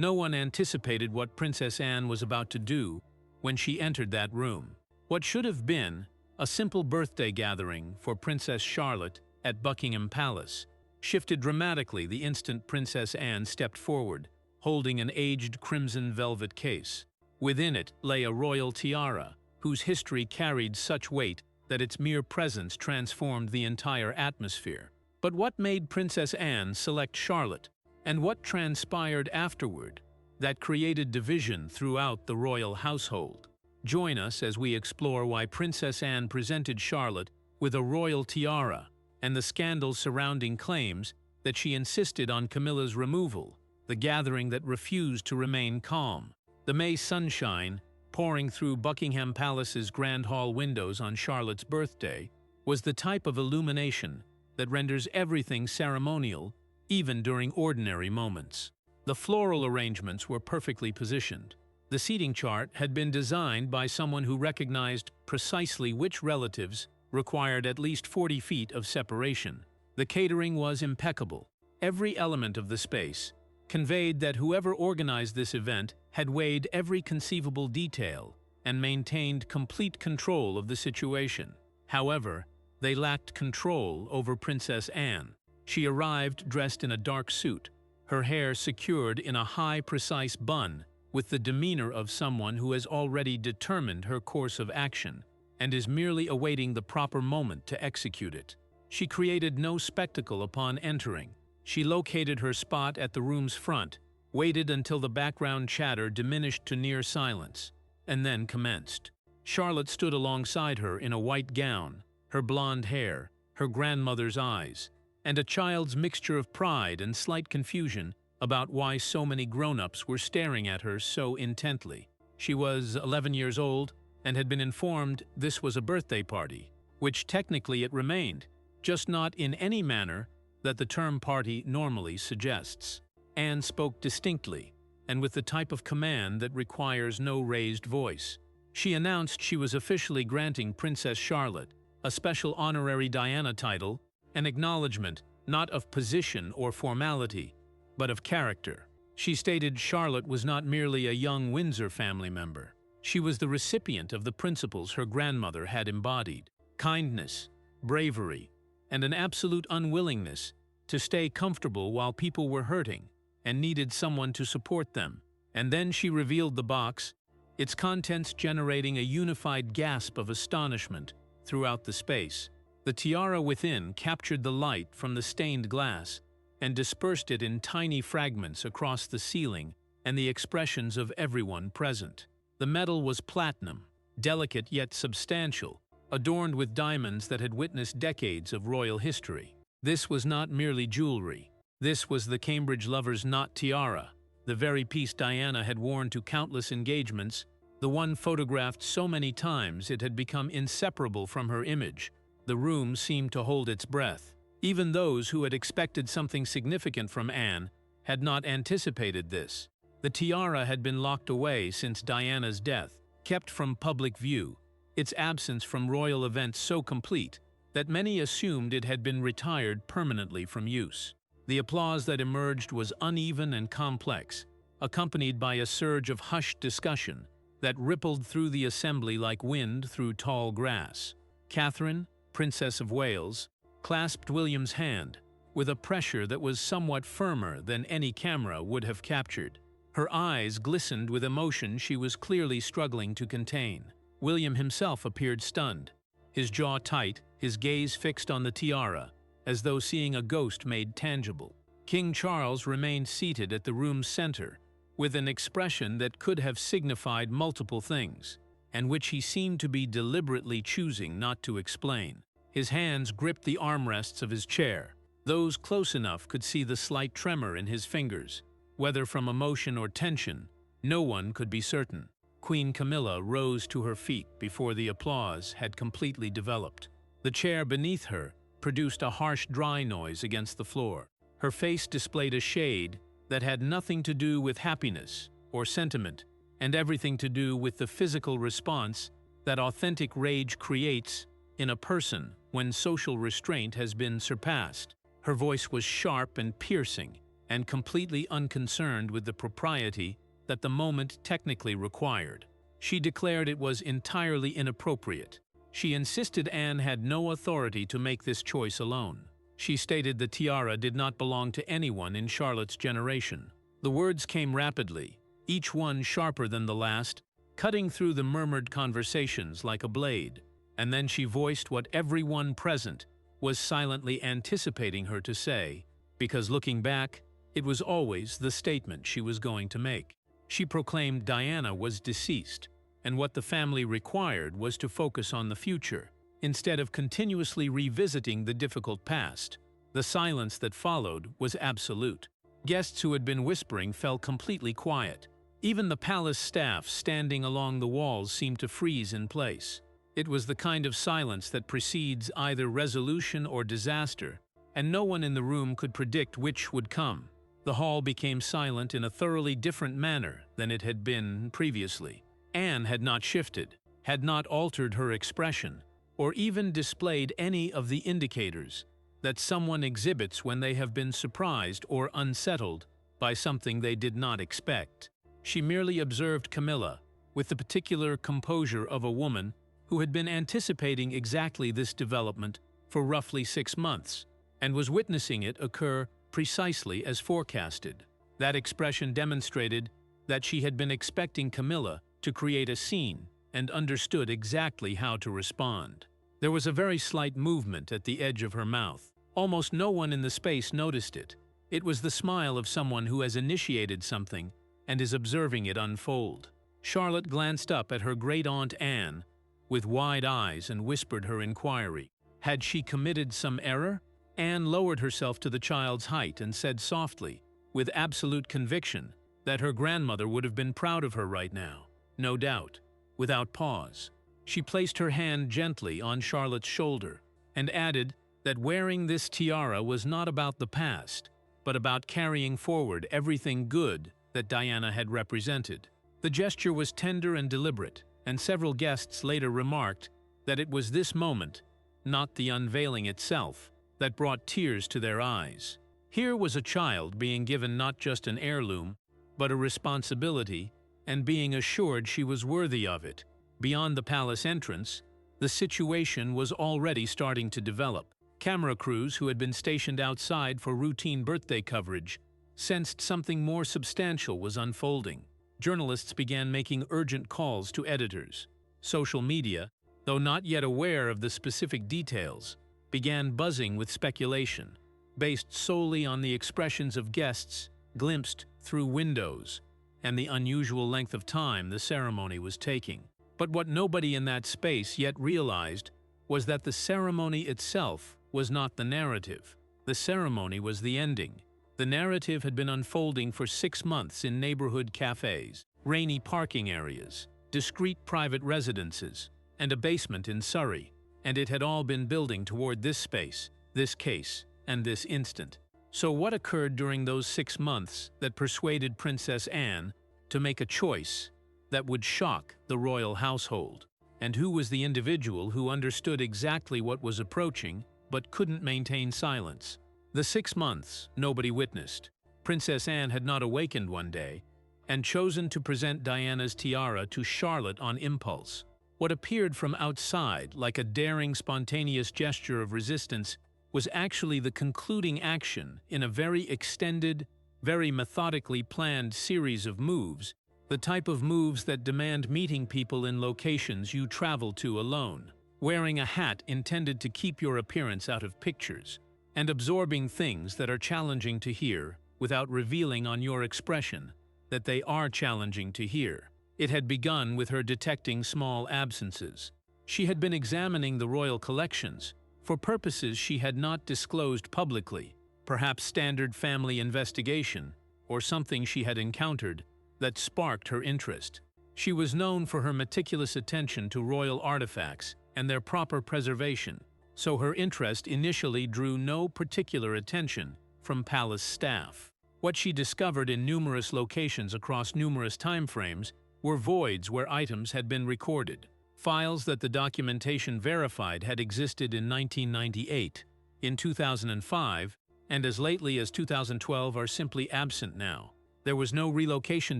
No one anticipated what Princess Anne was about to do when she entered that room. What should have been a simple birthday gathering for Princess Charlotte at Buckingham Palace shifted dramatically the instant Princess Anne stepped forward, holding an aged crimson velvet case. Within it lay a royal tiara, whose history carried such weight that its mere presence transformed the entire atmosphere. But what made Princess Anne select Charlotte, and what transpired afterward that created division throughout the royal household? Join us as we explore why Princess Anne presented Charlotte with a royal tiara and the scandals surrounding claims that she insisted on Camilla's removal, the gathering that refused to remain calm. The May sunshine, pouring through Buckingham Palace's Grand Hall windows on Charlotte's birthday, was the type of illumination that renders everything ceremonial, even during ordinary moments. The floral arrangements were perfectly positioned. The seating chart had been designed by someone who recognized precisely which relatives required at least 40 feet of separation. The catering was impeccable. Every element of the space conveyed that whoever organized this event had weighed every conceivable detail and maintained complete control of the situation. However, they lacked control over Princess Anne. She arrived dressed in a dark suit, her hair secured in a high, precise bun, with the demeanor of someone who has already determined her course of action and is merely awaiting the proper moment to execute it. She created no spectacle upon entering. She located her spot at the room's front, waited until the background chatter diminished to near silence, and then commenced. Charlotte stood alongside her in a white gown, her blonde hair, her grandmother's eyes, and a child's mixture of pride and slight confusion about why so many grown-ups were staring at her so intently. She was 11 years old and had been informed this was a birthday party, which technically it remained, just not in any manner that the term party normally suggests. Anne spoke distinctly, and with the type of command that requires no raised voice. She announced she was officially granting Princess Charlotte a special honorary Diana title, an acknowledgement not of position or formality, but of character. She stated Charlotte was not merely a young Windsor family member. She was the recipient of the principles her grandmother had embodied: kindness, bravery, and an absolute unwillingness to stay comfortable while people were hurting and needed someone to support them. And then she revealed the box, its contents generating a unified gasp of astonishment throughout the space. The tiara within captured the light from the stained glass and dispersed it in tiny fragments across the ceiling and the expressions of everyone present. The metal was platinum, delicate yet substantial, adorned with diamonds that had witnessed decades of royal history. This was not merely jewelry. This was the Cambridge lover's knot tiara, the very piece Diana had worn to countless engagements, the one photographed so many times it had become inseparable from her image. The room seemed to hold its breath. Even those who had expected something significant from Anne had not anticipated this. The tiara had been locked away since Diana's death, kept from public view, its absence from royal events so complete that many assumed it had been retired permanently from use. The applause that emerged was uneven and complex, accompanied by a surge of hushed discussion that rippled through the assembly like wind through tall grass. Catherine, Princess of Wales, clasped William's hand with a pressure that was somewhat firmer than any camera would have captured. Her eyes glistened with emotion she was clearly struggling to contain. William himself appeared stunned, his jaw tight, his gaze fixed on the tiara, as though seeing a ghost made tangible. King Charles remained seated at the room's center, with an expression that could have signified multiple things, and which he seemed to be deliberately choosing not to explain. His hands gripped the armrests of his chair. Those close enough could see the slight tremor in his fingers. Whether from emotion or tension, no one could be certain. Queen Camilla rose to her feet before the applause had completely developed. The chair beneath her produced a harsh, dry noise against the floor. Her face displayed a shade that had nothing to do with happiness or sentiment, and everything to do with the physical response that authentic rage creates in a person when social restraint has been surpassed. Her voice was sharp and piercing, and completely unconcerned with the propriety that the moment technically required. She declared it was entirely inappropriate. She insisted Anne had no authority to make this choice alone. She stated the tiara did not belong to anyone in Charlotte's generation. The words came rapidly, each one sharper than the last, cutting through the murmured conversations like a blade. And then she voiced what everyone present was silently anticipating her to say, because looking back, it was always the statement she was going to make. She proclaimed Diana was deceased, and what the family required was to focus on the future, instead of continuously revisiting the difficult past. The silence that followed was absolute. Guests who had been whispering fell completely quiet. Even the palace staff standing along the walls seemed to freeze in place. It was the kind of silence that precedes either resolution or disaster, and no one in the room could predict which would come. The hall became silent in a thoroughly different manner than it had been previously. Anne had not shifted, had not altered her expression, or even displayed any of the indicators that someone exhibits when they have been surprised or unsettled by something they did not expect. She merely observed Camilla with the particular composure of a woman who had been anticipating exactly this development for roughly 6 months and was witnessing it occur precisely as forecasted. That expression demonstrated that she had been expecting Camilla to create a scene and understood exactly how to respond. There was a very slight movement at the edge of her mouth. Almost no one in the space noticed it. It was the smile of someone who has initiated something and is observing it unfold. Charlotte glanced up at her great-aunt Anne with wide eyes and whispered her inquiry. Had she committed some error? Anne lowered herself to the child's height and said softly, with absolute conviction, that her grandmother would have been proud of her right now. No doubt. Without pause, she placed her hand gently on Charlotte's shoulder and added that wearing this tiara was not about the past, but about carrying forward everything good that Diana had represented. The gesture was tender and deliberate, and several guests later remarked that it was this moment, not the unveiling itself, that brought tears to their eyes. Here was a child being given not just an heirloom, but a responsibility, and being assured she was worthy of it. Beyond the palace entrance, the situation was already starting to develop. Camera crews who had been stationed outside for routine birthday coverage sensed something more substantial was unfolding. Journalists began making urgent calls to editors. Social media, though not yet aware of the specific details, began buzzing with speculation, based solely on the expressions of guests glimpsed through windows and the unusual length of time the ceremony was taking. But what nobody in that space yet realized was that the ceremony itself was not the narrative. The ceremony was the ending. The narrative had been unfolding for 6 months in neighborhood cafes, rainy parking areas, discreet private residences, and a basement in Surrey, and it had all been building toward this space, this case, and this instant. So what occurred during those 6 months that persuaded Princess Anne to make a choice that would shock the royal household? And who was the individual who understood exactly what was approaching but couldn't maintain silence? The 6 months nobody witnessed. Princess Anne had not awakened one day and chosen to present Diana's tiara to Charlotte on impulse. What appeared from outside like a daring, spontaneous gesture of resistance was actually the concluding action in a very extended, very methodically planned series of moves, the type of moves that demand meeting people in locations you travel to alone, wearing a hat intended to keep your appearance out of pictures, and absorbing things that are challenging to hear without revealing on your expression that they are challenging to hear. It had begun with her detecting small absences. She had been examining the royal collections for purposes she had not disclosed publicly, perhaps standard family investigation or something she had encountered that sparked her interest. She was known for her meticulous attention to royal artifacts and their proper preservation, so her interest initially drew no particular attention from palace staff. What she discovered in numerous locations across numerous timeframes were voids where items had been recorded, files that the documentation verified had existed in 1998, in 2005, and as lately as 2012 are simply absent now. There was no relocation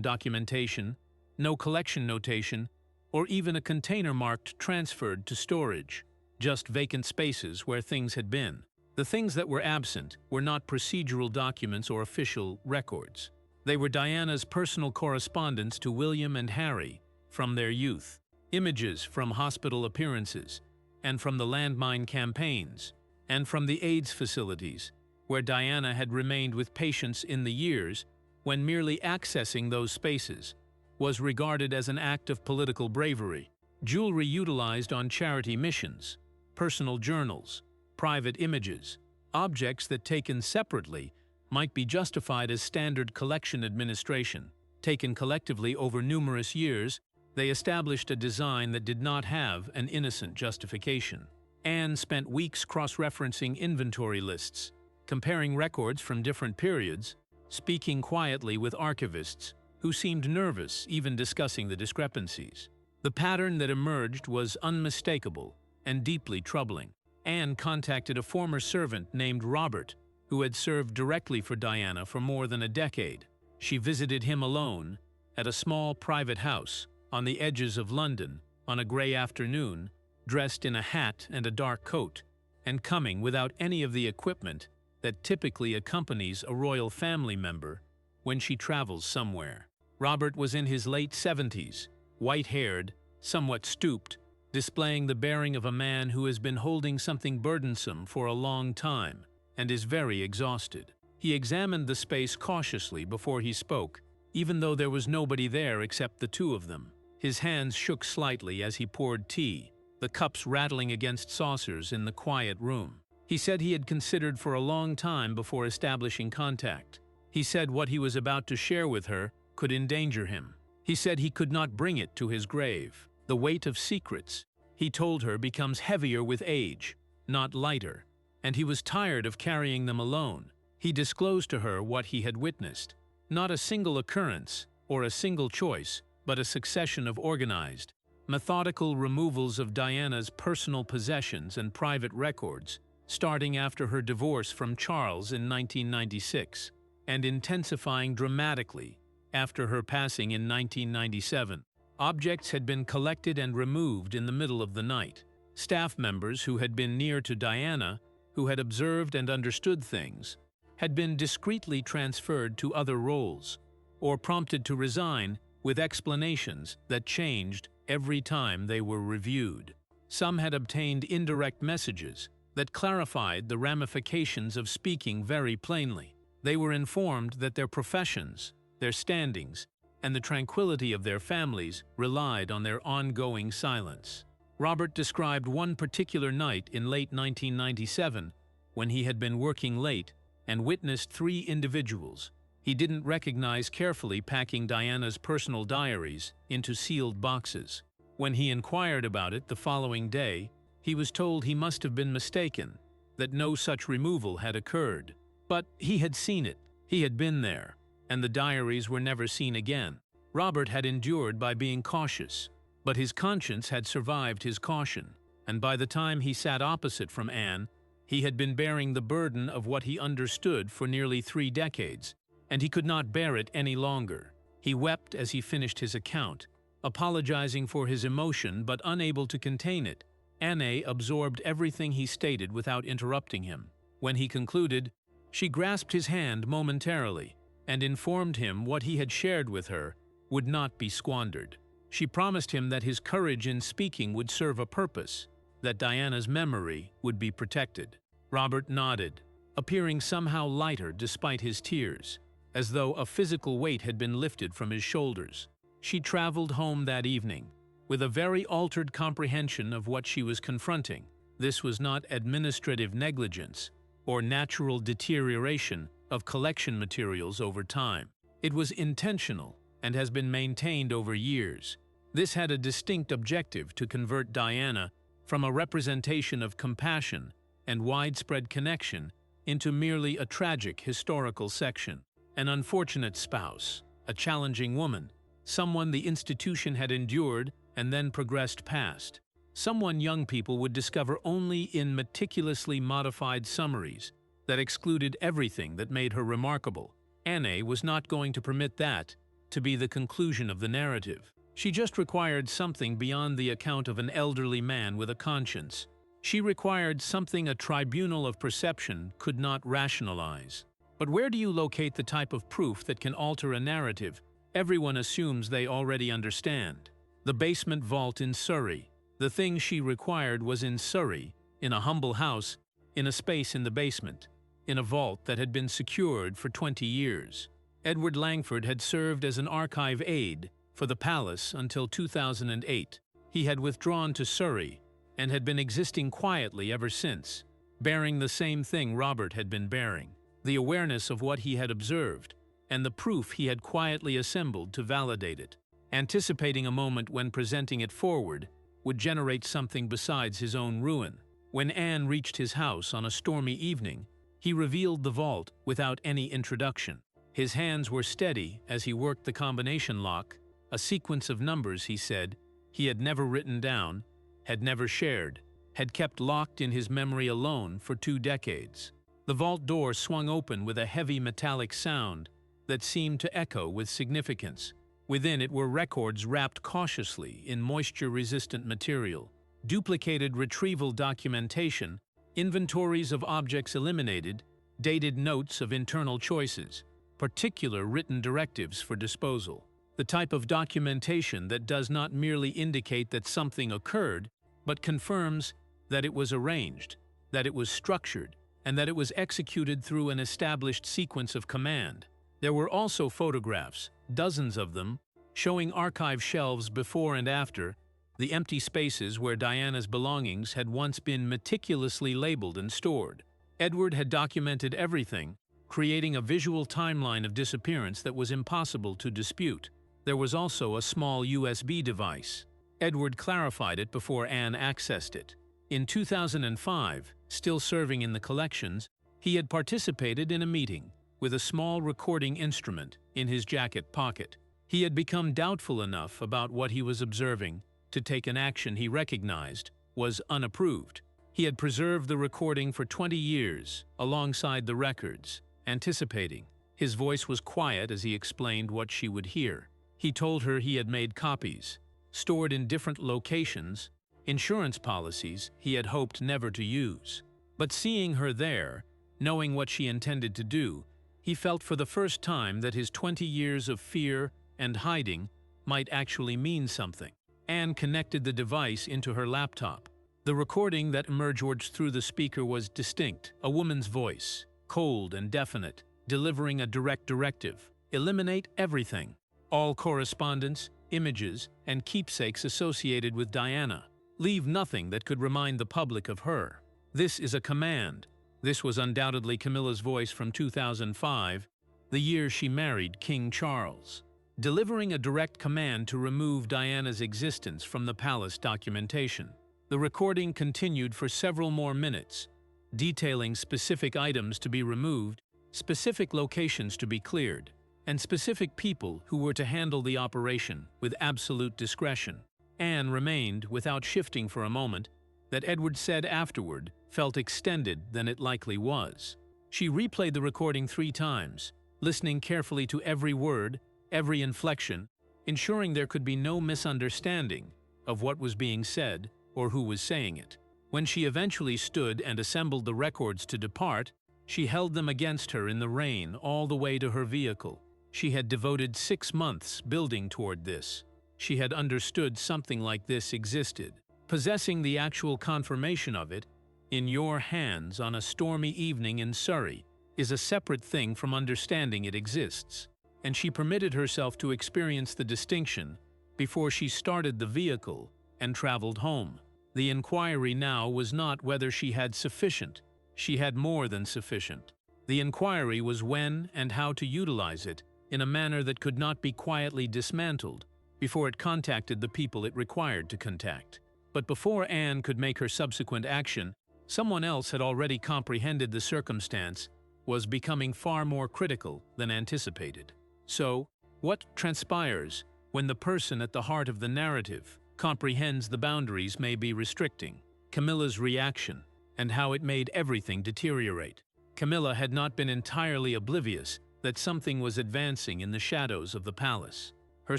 documentation, no collection notation, or even a container marked "transferred to storage," just vacant spaces where things had been. The things that were absent were not procedural documents or official records. They were Diana's personal correspondence to William and Harry from their youth, images from hospital appearances, and from the landmine campaigns, and from the AIDS facilities, where Diana had remained with patients in the years when merely accessing those spaces was regarded as an act of political bravery. Jewelry utilized on charity missions, personal journals, private images, objects that taken separately might be justified as standard collection administration. Taken collectively over numerous years, they established a design that did not have an innocent justification. Anne spent weeks cross-referencing inventory lists, comparing records from different periods, speaking quietly with archivists who seemed nervous even discussing the discrepancies. The pattern that emerged was unmistakable and deeply troubling. Anne contacted a former servant named Robert, who had served directly for Diana for more than a decade. She visited him alone at a small private house on the edges of London on a gray afternoon, dressed in a hat and a dark coat, and coming without any of the equipment that typically accompanies a royal family member when she travels somewhere. Robert was in his late 70s, white-haired, somewhat stooped, displaying the bearing of a man who has been holding something burdensome for a long time and is very exhausted. He examined the space cautiously before he spoke, even though there was nobody there except the two of them. His hands shook slightly as he poured tea, the cups rattling against saucers in the quiet room. He said he had considered for a long time before establishing contact. He said what he was about to share with her could endanger him. He said he could not bring it to his grave. The weight of secrets, he told her, becomes heavier with age, not lighter, and he was tired of carrying them alone. He disclosed to her what he had witnessed, not a single occurrence or a single choice, but a succession of organized, methodical removals of Diana's personal possessions and private records, starting after her divorce from Charles in 1996, and intensifying dramatically after her passing in 1997. Objects had been collected and removed in the middle of the night. Staff members who had been near to Diana, who had observed and understood things, had been discreetly transferred to other roles, or prompted to resign with explanations that changed every time they were reviewed. Some had obtained indirect messages that clarified the ramifications of speaking very plainly. They were informed that their professions, their standings, and the tranquility of their families relied on their ongoing silence. Robert described one particular night in late 1997 when he had been working late and witnessed 3 individuals he didn't recognize carefully packing Diana's personal diaries into sealed boxes. When he inquired about it the following day, he was told he must have been mistaken, that no such removal had occurred. But he had seen it, he had been there, and the diaries were never seen again. Robert had endured by being cautious, but his conscience had survived his caution, and by the time he sat opposite from Anne, he had been bearing the burden of what he understood for nearly 3 decades, and he could not bear it any longer. He wept as he finished his account, apologizing for his emotion but unable to contain it. Anne absorbed everything he stated without interrupting him. When he concluded, she grasped his hand momentarily and informed him what he had shared with her would not be squandered. She promised him that his courage in speaking would serve a purpose, that Diana's memory would be protected. Robert nodded, appearing somehow lighter despite his tears, as though a physical weight had been lifted from his shoulders. She traveled home that evening, with a very altered comprehension of what she was confronting. This was not administrative negligence or natural deterioration of collection materials over time. It was intentional and has been maintained over years. This had a distinct objective to convert Diana from a representation of compassion and widespread connection into merely a tragic historical section. An unfortunate spouse, a challenging woman, someone the institution had endured and then progressed past, someone young people would discover only in meticulously modified summaries that excluded everything that made her remarkable. Anne was not going to permit that to be the conclusion of the narrative. She just required something beyond the account of an elderly man with a conscience. She required something a tribunal of perception could not rationalize. But where do you locate the type of proof that can alter a narrative everyone assumes they already understand? The basement vault in Surrey. The thing she required was in Surrey, in a humble house, in a space in the basement, in a vault that had been secured for 20 years. Edward Langford had served as an archive aide for the palace until 2008. He had withdrawn to Surrey and had been existing quietly ever since, bearing the same thing Robert had been bearing, the awareness of what he had observed, and the proof he had quietly assembled to validate it, anticipating a moment when presenting it forward would generate something besides his own ruin. When Anne reached his house on a stormy evening, he revealed the vault without any introduction. His hands were steady as he worked the combination lock, a sequence of numbers, he said, he had never written down, had never shared, had kept locked in his memory alone for 2 decades. The vault door swung open with a heavy metallic sound that seemed to echo with significance. Within it were records wrapped cautiously in moisture-resistant material, duplicated retrieval documentation, inventories of objects eliminated, dated notes of internal choices, particular written directives for disposal. The type of documentation that does not merely indicate that something occurred, but confirms that it was arranged, that it was structured, and that it was executed through an established sequence of command. There were also photographs, dozens of them, showing archive shelves before and after, the empty spaces where Diana's belongings had once been meticulously labeled and stored. Edward had documented everything, creating a visual timeline of disappearance that was impossible to dispute. There was also a small USB device. Edward clarified it before Anne accessed it. In 2005, still serving in the collections, he had participated in a meeting with a small recording instrument in his jacket pocket. He had become doubtful enough about what he was observing to take an action he recognized was unapproved. He had preserved the recording for 20 years alongside the records, anticipating. His voice was quiet as he explained what she would hear. He told her he had made copies, stored in different locations, insurance policies he had hoped never to use. But seeing her there, knowing what she intended to do, he felt for the first time that his 20 years of fear and hiding might actually mean something. Anne connected the device into her laptop. The recording that emerged through the speaker was distinct, a woman's voice, cold and definite, delivering a direct directive: eliminate everything. All correspondence, images, and keepsakes associated with Diana. Leave nothing that could remind the public of her. This is a command. This was undoubtedly Camilla's voice from 2005, the year she married King Charles, delivering a direct command to remove Diana's existence from the palace documentation. The recording continued for several more minutes, detailing specific items to be removed, specific locations to be cleared, and specific people who were to handle the operation with absolute discretion. Anne remained, without shifting for a moment, that Edward said afterward felt extended than it likely was. She replayed the recording 3 times, listening carefully to every word, every inflection, ensuring there could be no misunderstanding of what was being said or who was saying it. When she eventually stood and assembled the records to depart, she held them against her in the rain all the way to her vehicle. She had devoted 6 months building toward this. She had understood something like this existed. Possessing the actual confirmation of it, in your hands on a stormy evening in Surrey, is a separate thing from understanding it exists. And she permitted herself to experience the distinction before she started the vehicle and traveled home. The inquiry now was not whether she had sufficient. She had more than sufficient. The inquiry was when and how to utilize it in a manner that could not be quietly dismantled before it contacted the people it required to contact. But before Anne could make her subsequent action, someone else had already comprehended the circumstance was becoming far more critical than anticipated. So, what transpires when the person at the heart of the narrative comprehends the boundaries may be restricting? Camilla's reaction, and how it made everything deteriorate. Camilla had not been entirely oblivious that something was advancing in the shadows of the palace. Her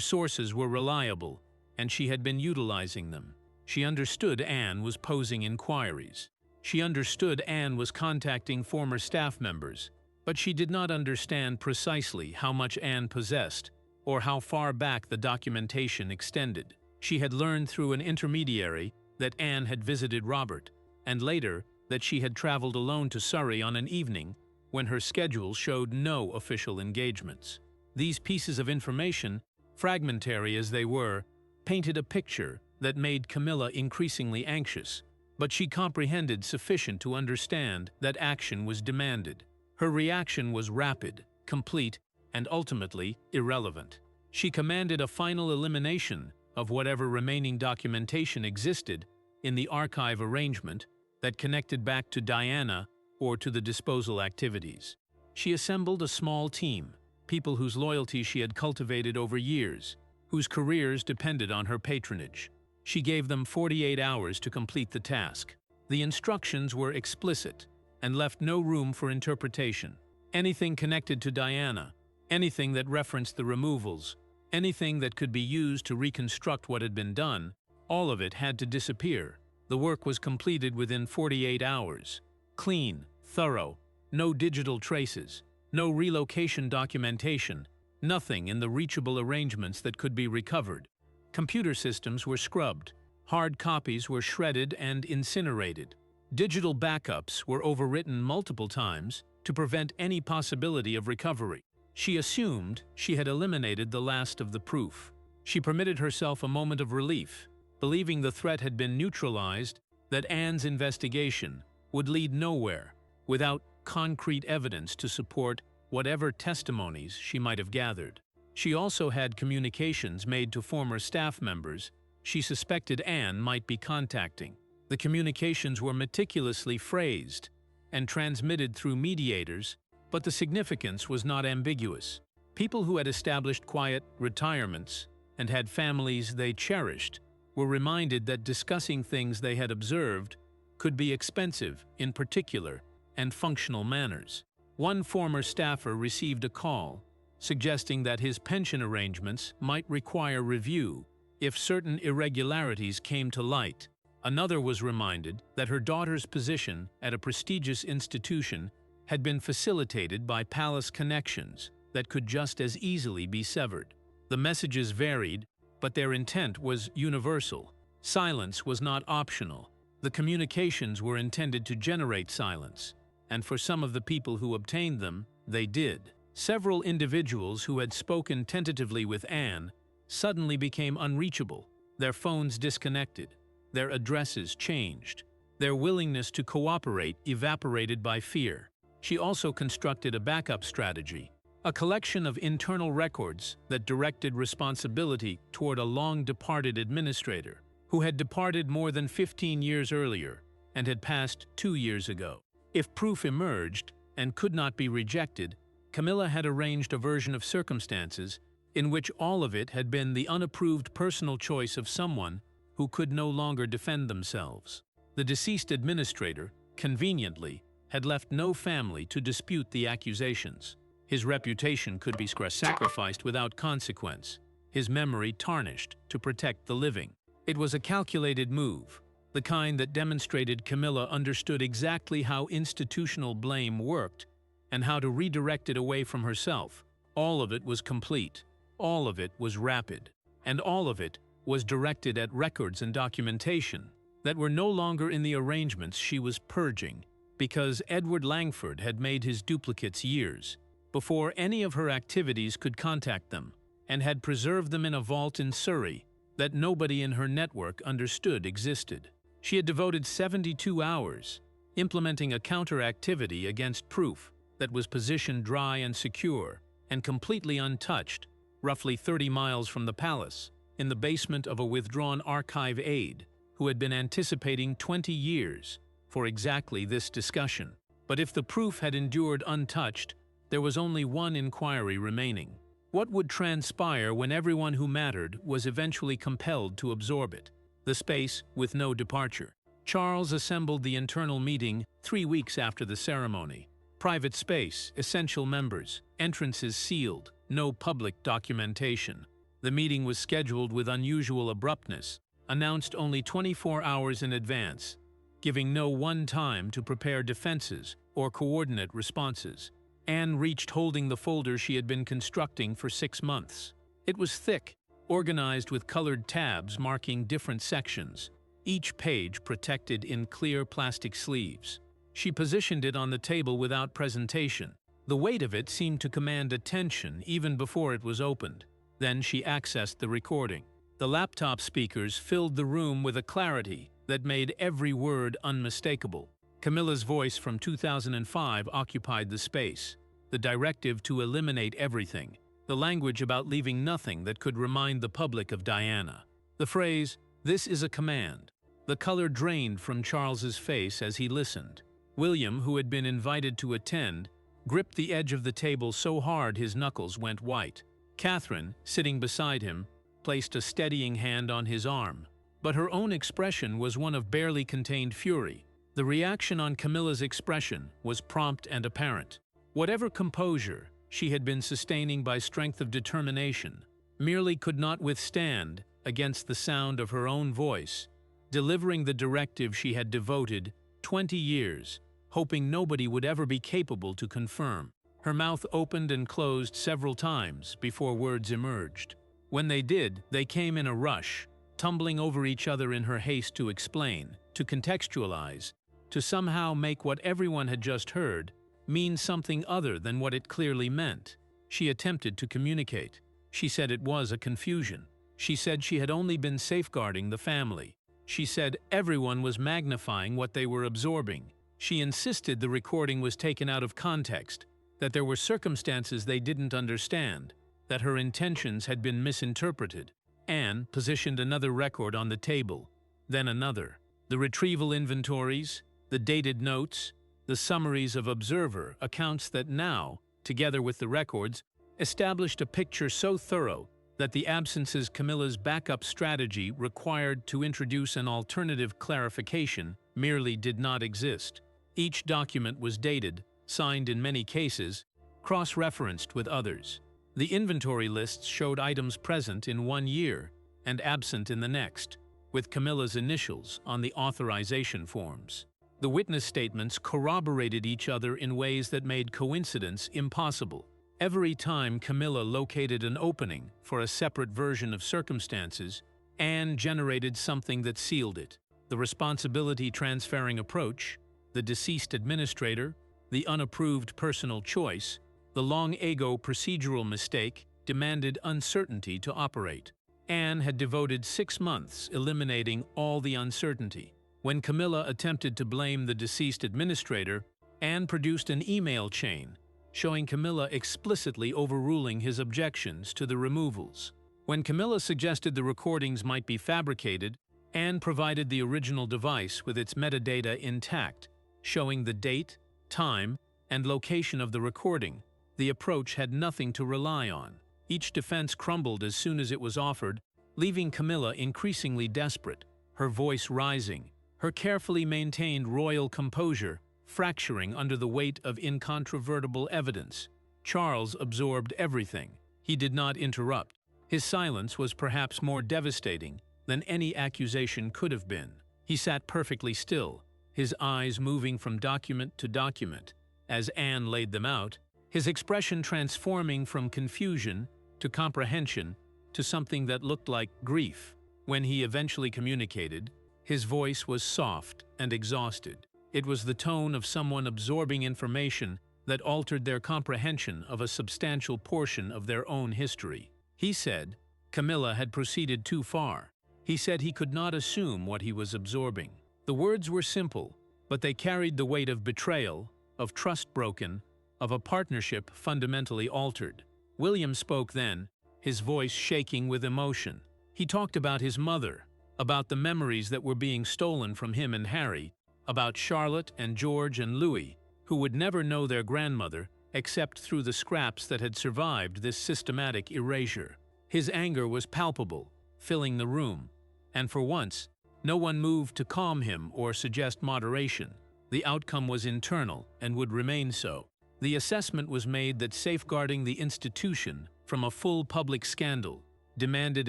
sources were reliable, and she had been utilizing them. She understood Anne was posing inquiries. She understood Anne was contacting former staff members, but she did not understand precisely how much Anne possessed or how far back the documentation extended. She had learned through an intermediary that Anne had visited Robert, and later that she had traveled alone to Surrey on an evening when her schedule showed no official engagements. These pieces of information, fragmentary as they were, painted a picture that made Camilla increasingly anxious, but she comprehended sufficient to understand that action was demanded. Her reaction was rapid, complete, and ultimately irrelevant. She commanded a final elimination of whatever remaining documentation existed in the archive arrangement that connected back to Diana or to the disposal activities. She assembled a small team, people whose loyalty she had cultivated over years, whose careers depended on her patronage. She gave them 48 hours to complete the task. The instructions were explicit and left no room for interpretation. Anything connected to Diana, anything that referenced the removals, anything that could be used to reconstruct what had been done, all of it had to disappear. The work was completed within 48 hours. Clean, thorough, no digital traces, no relocation documentation, nothing in the reachable arrangements that could be recovered. Computer systems were scrubbed, hard copies were shredded and incinerated. Digital backups were overwritten multiple times to prevent any possibility of recovery. She assumed she had eliminated the last of the proof. She permitted herself a moment of relief, believing the threat had been neutralized, that Anne's investigation would lead nowhere without concrete evidence to support whatever testimonies she might have gathered. She also had communications made to former staff members she suspected Anne might be contacting. The communications were meticulously phrased and transmitted through mediators, but the significance was not ambiguous. People who had established quiet retirements and had families they cherished were reminded that discussing things they had observed could be expensive in particular and functional manners. One former staffer received a call suggesting that his pension arrangements might require review if certain irregularities came to light. Another was reminded that her daughter's position at a prestigious institution had been facilitated by palace connections that could just as easily be severed. The messages varied, but their intent was universal. Silence was not optional. The communications were intended to generate silence, and for some of the people who obtained them, they did. Several individuals who had spoken tentatively with Anne suddenly became unreachable, their phones disconnected, their addresses changed, their willingness to cooperate evaporated by fear. She also constructed a backup strategy, a collection of internal records that directed responsibility toward a long-departed administrator who had departed more than 15 years earlier and had passed 2 years ago. If proof emerged and could not be rejected, Camilla had arranged a version of circumstances in which all of it had been the unapproved personal choice of someone who could no longer defend themselves. The deceased administrator, conveniently, had left no family to dispute the accusations. His reputation could be sacrificed without consequence, his memory tarnished to protect the living. It was a calculated move, the kind that demonstrated Camilla understood exactly how institutional blame worked and how to redirect it away from herself. All of it was complete, all of it was rapid, and all of it was directed at records and documentation that were no longer in the arrangements she was purging, because Edward Langford had made his duplicates years before any of her activities could contact them, and had preserved them in a vault in Surrey that nobody in her network understood existed. She had devoted 72 hours implementing a counter-activity against proof that was positioned dry and secure and completely untouched, roughly 30 miles from the palace, in the basement of a withdrawn archive aide who had been anticipating 20 years for exactly this discussion. But if the proof had endured untouched, there was only one inquiry remaining. What would transpire when everyone who mattered was eventually compelled to absorb it? The space with no departure. Charles assembled the internal meeting 3 weeks after the ceremony, Private space, essential members, entrances sealed, no public documentation. The meeting was scheduled with unusual abruptness, announced only 24 hours in advance, giving no one time to prepare defenses or coordinate responses. Anne reached holding the folder she had been constructing for 6 months. It was thick, organized with colored tabs marking different sections, each page protected in clear plastic sleeves. She positioned it on the table without presentation. The weight of it seemed to command attention even before it was opened. Then she accessed the recording. The laptop speakers filled the room with a clarity that made every word unmistakable. Camilla's voice from 2005 occupied the space, the directive to eliminate everything, the language about leaving nothing that could remind the public of Diana. The phrase, "This is a command." The color drained from Charles's face as he listened. William, who had been invited to attend, gripped the edge of the table so hard his knuckles went white. Catherine, sitting beside him, placed a steadying hand on his arm. But her own expression was one of barely contained fury. The reaction on Camilla's expression was prompt and apparent. Whatever composure she had been sustaining by strength of determination merely could not withstand against the sound of her own voice, delivering the directive she had devoted 20 years, hoping nobody would ever be capable to confirm. Her mouth opened and closed several times before words emerged. When they did, they came in a rush, tumbling over each other in her haste to explain, to contextualize, to somehow make what everyone had just heard mean something other than what it clearly meant. She attempted to communicate. She said it was a confusion. She said she had only been safeguarding the family. She said everyone was magnifying what they were absorbing. She insisted the recording was taken out of context, that there were circumstances they didn't understand, that her intentions had been misinterpreted. Anne positioned another record on the table, then another. The retrieval inventories, the dated notes, the summaries of observer accounts that now, together with the records, established a picture so thorough that the absences Camilla's backup strategy required to introduce an alternative clarification merely did not exist. Each document was dated, signed in many cases, cross-referenced with others. The inventory lists showed items present in one year and absent in the next, with Camilla's initials on the authorization forms. The witness statements corroborated each other in ways that made coincidence impossible. Every time Camilla located an opening for a separate version of circumstances, Anne generated something that sealed it. The responsibility transferring approach, the deceased administrator, the unapproved personal choice, the long-ago procedural mistake demanded uncertainty to operate. Anne had devoted 6 months eliminating all the uncertainty. When Camilla attempted to blame the deceased administrator, Anne produced an email chain showing Camilla explicitly overruling his objections to the removals. When Camilla suggested the recordings might be fabricated, Anne provided the original device with its metadata intact, showing the date, time, and location of the recording. The approach had nothing to rely on. Each defense crumbled as soon as it was offered, leaving Camilla increasingly desperate, her voice rising, her carefully maintained royal composure fracturing under the weight of incontrovertible evidence. Charles absorbed everything. He did not interrupt. His silence was perhaps more devastating than any accusation could have been. He sat perfectly still, his eyes moving from document to document. As Anne laid them out, his expression transforming from confusion to comprehension to something that looked like grief. When he eventually communicated, his voice was soft and exhausted. It was the tone of someone absorbing information that altered their comprehension of a substantial portion of their own history. He said Camilla had proceeded too far. He said he could not assume what he was absorbing. The words were simple, but they carried the weight of betrayal, of trust broken, of a partnership fundamentally altered. William spoke then, his voice shaking with emotion. He talked about his mother, about the memories that were being stolen from him and Harry, about Charlotte and George and Louis, who would never know their grandmother except through the scraps that had survived this systematic erasure. His anger was palpable, filling the room, and for once, no one moved to calm him or suggest moderation. The outcome was internal and would remain so. The assessment was made that safeguarding the institution from a full public scandal demanded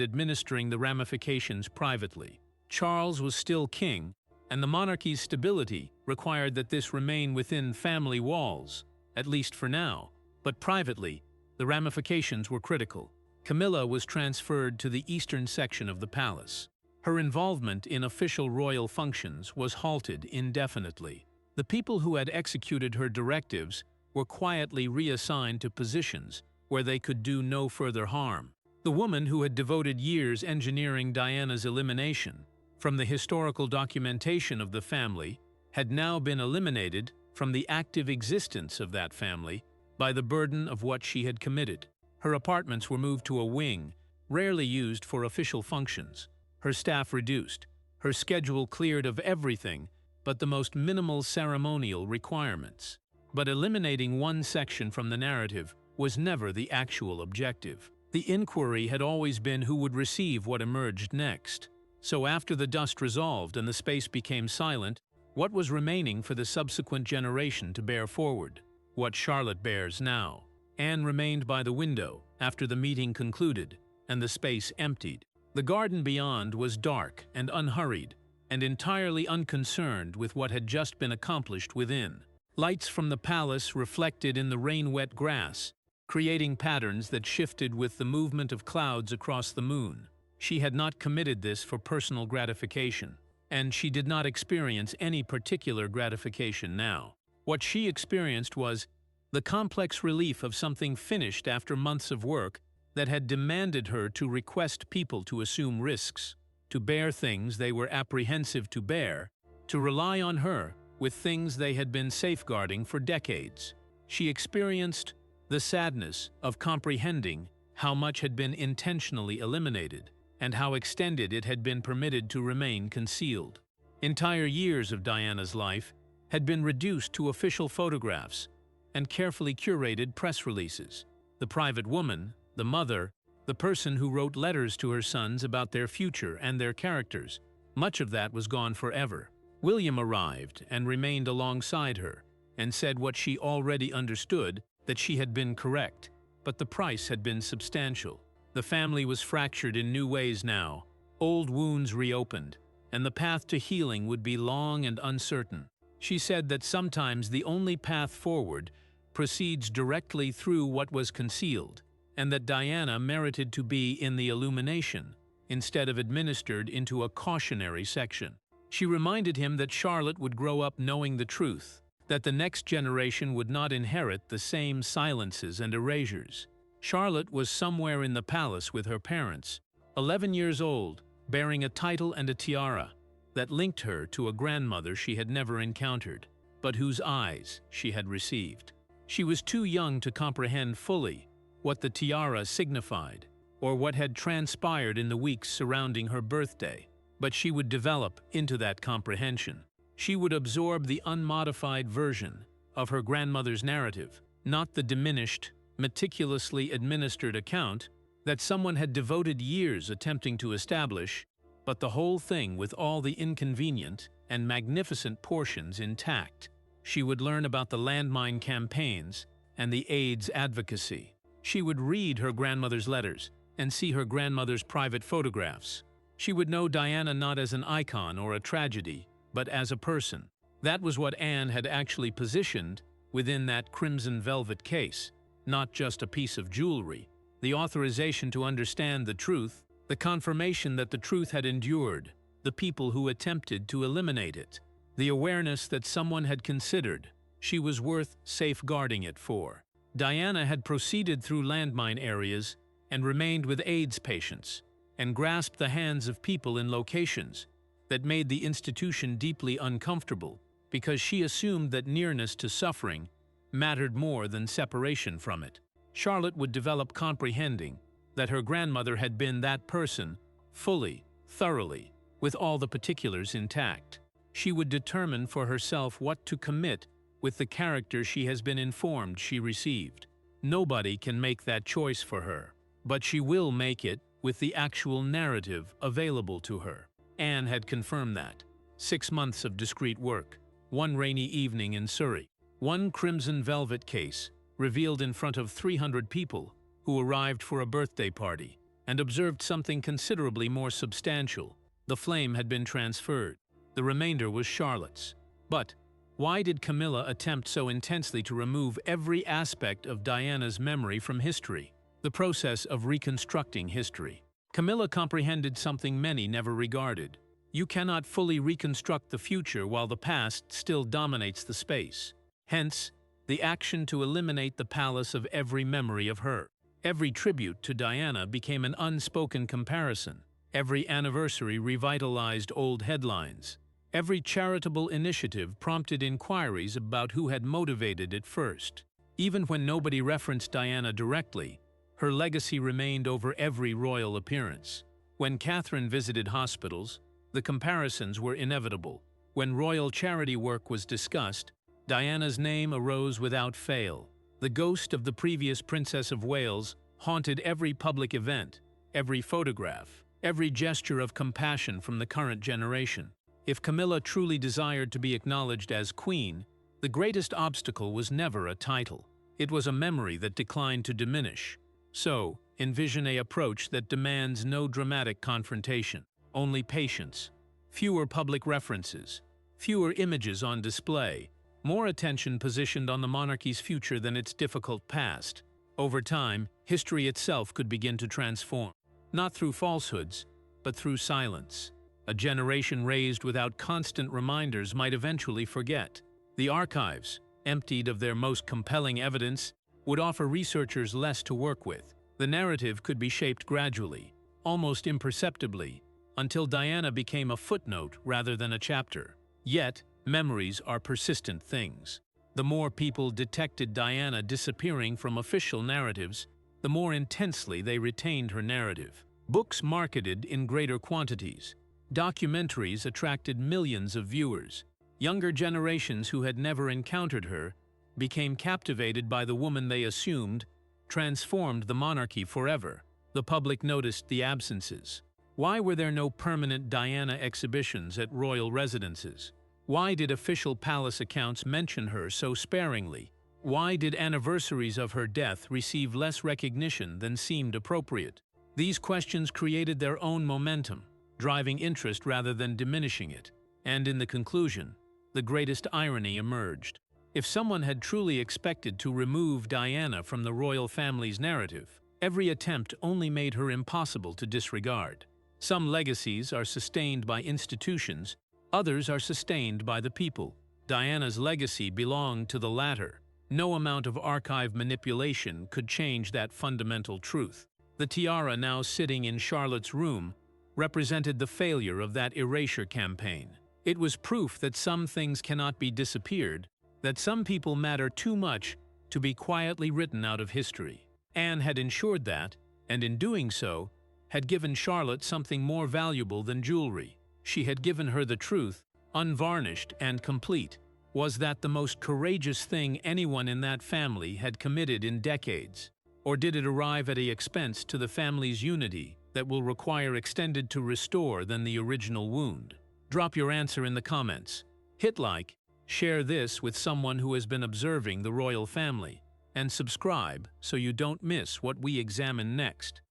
administering the ramifications privately. Charles was still king, and the monarchy's stability required that this remain within family walls, at least for now. But privately, the ramifications were critical. Camilla was transferred to the eastern section of the palace. Her involvement in official royal functions was halted indefinitely. The people who had executed her directives were quietly reassigned to positions where they could do no further harm. The woman who had devoted years engineering Diana's elimination from the historical documentation of the family had now been eliminated from the active existence of that family by the burden of what she had committed. Her apartments were moved to a wing, rarely used for official functions. Her staff reduced, her schedule cleared of everything but the most minimal ceremonial requirements. But eliminating one section from the narrative was never the actual objective. The inquiry had always been who would receive what emerged next. So after the dust resolved and the space became silent, what was remaining for the subsequent generation to bear forward? What Charlotte bears now. Anne remained by the window after the meeting concluded and the space emptied. The garden beyond was dark and unhurried, and entirely unconcerned with what had just been accomplished within. Lights from the palace reflected in the rain-wet grass, creating patterns that shifted with the movement of clouds across the moon. She had not committed this for personal gratification, and she did not experience any particular gratification now. What she experienced was the complex relief of something finished after months of work that had demanded her to request people to assume risks, to bear things they were apprehensive to bear, to rely on her with things they had been safeguarding for decades. She experienced the sadness of comprehending how much had been intentionally eliminated and how extended it had been permitted to remain concealed. Entire years of Diana's life had been reduced to official photographs and carefully curated press releases. The private woman, the mother, the person who wrote letters to her sons about their future and their characters, much of that was gone forever. William arrived and remained alongside her and said what she already understood, that she had been correct, but the price had been substantial. The family was fractured in new ways now, old wounds reopened, and the path to healing would be long and uncertain. She said that sometimes the only path forward proceeds directly through what was concealed, and that Diana merited to be in the illumination instead of administered into a cautionary section. She reminded him that Charlotte would grow up knowing the truth, that the next generation would not inherit the same silences and erasures. Charlotte was somewhere in the palace with her parents, 11 years old, bearing a title and a tiara that linked her to a grandmother she had never encountered, but whose eyes she had received. She was too young to comprehend fully what the tiara signified or what had transpired in the weeks surrounding her birthday, but she would develop into that comprehension. She would absorb the unmodified version of her grandmother's narrative, not the diminished, meticulously administered account that someone had devoted years attempting to establish, but the whole thing with all the inconvenient and magnificent portions intact. She would learn about the landmine campaigns and the AIDS advocacy. She would read her grandmother's letters and see her grandmother's private photographs. She would know Diana not as an icon or a tragedy, but as a person. That was what Anne had actually positioned within that crimson velvet case, not just a piece of jewelry. The authorization to understand the truth, the confirmation that the truth had endured, the people who attempted to eliminate it, the awareness that someone had considered she was worth safeguarding it for. Diana had proceeded through landmine areas and remained with AIDS patients, and grasped the hands of people in locations that made the institution deeply uncomfortable because she assumed that nearness to suffering mattered more than separation from it. Charlotte would develop comprehending that her grandmother had been that person fully, thoroughly, with all the particulars intact. She would determine for herself what to commit with the character she has been informed she received. Nobody can make that choice for her, but she will make it with the actual narrative available to her. Anne had confirmed that. 6 months of discreet work, one rainy evening in Surrey, One crimson velvet case, revealed in front of 300 people who arrived for a birthday party and observed something considerably more substantial. The flame had been transferred. The remainder was Charlotte's. But why did Camilla attempt so intensely to remove every aspect of Diana's memory from history? The process of reconstructing history. Camilla comprehended something many never regarded. You cannot fully reconstruct the future while the past still dominates the space. Hence, the action to eliminate the palace of every memory of her. Every tribute to Diana became an unspoken comparison. Every anniversary revitalized old headlines. Every charitable initiative prompted inquiries about who had motivated it first. Even when nobody referenced Diana directly, her legacy remained over every royal appearance. When Catherine visited hospitals, the comparisons were inevitable. When royal charity work was discussed, Diana's name arose without fail. The ghost of the previous Princess of Wales haunted every public event, every photograph, every gesture of compassion from the current generation. If Camilla truly desired to be acknowledged as queen, the greatest obstacle was never a title. It was a memory that declined to diminish. So, envision an approach that demands no dramatic confrontation, only patience, fewer public references, fewer images on display, more attention positioned on the monarchy's future than its difficult past. Over time, history itself could begin to transform, not through falsehoods, but through silence. A generation raised without constant reminders might eventually forget. The archives, emptied of their most compelling evidence, would offer researchers less to work with. The narrative could be shaped gradually, almost imperceptibly, until Diana became a footnote rather than a chapter. Yet, memories are persistent things. The more people detected Diana disappearing from official narratives, the more intensely they retained her narrative. Books marketed in greater quantities. Documentaries attracted millions of viewers. Younger generations who had never encountered her became captivated by the woman they assumed transformed the monarchy forever. The public noticed the absences. Why were there no permanent Diana exhibitions at royal residences? Why did official palace accounts mention her so sparingly? Why did anniversaries of her death receive less recognition than seemed appropriate? These questions created their own momentum, driving interest rather than diminishing it. And in the conclusion, the greatest irony emerged. If someone had truly expected to remove Diana from the royal family's narrative, every attempt only made her impossible to disregard. Some legacies are sustained by institutions, others are sustained by the people. Diana's legacy belonged to the latter. No amount of archive manipulation could change that fundamental truth. The tiara now sitting in Charlotte's room represented the failure of that erasure campaign. It was proof that some things cannot be disappeared, that some people matter too much to be quietly written out of history. Anne had ensured that, and in doing so, had given Charlotte something more valuable than jewelry. She had given her the truth, unvarnished and complete. Was that the most courageous thing anyone in that family had committed in decades? Or did it arrive at an expense to the family's unity that will require extended to restore than the original wound? Drop your answer in the comments. Hit like, share this with someone who has been observing the royal family, and subscribe so you don't miss what we examine next.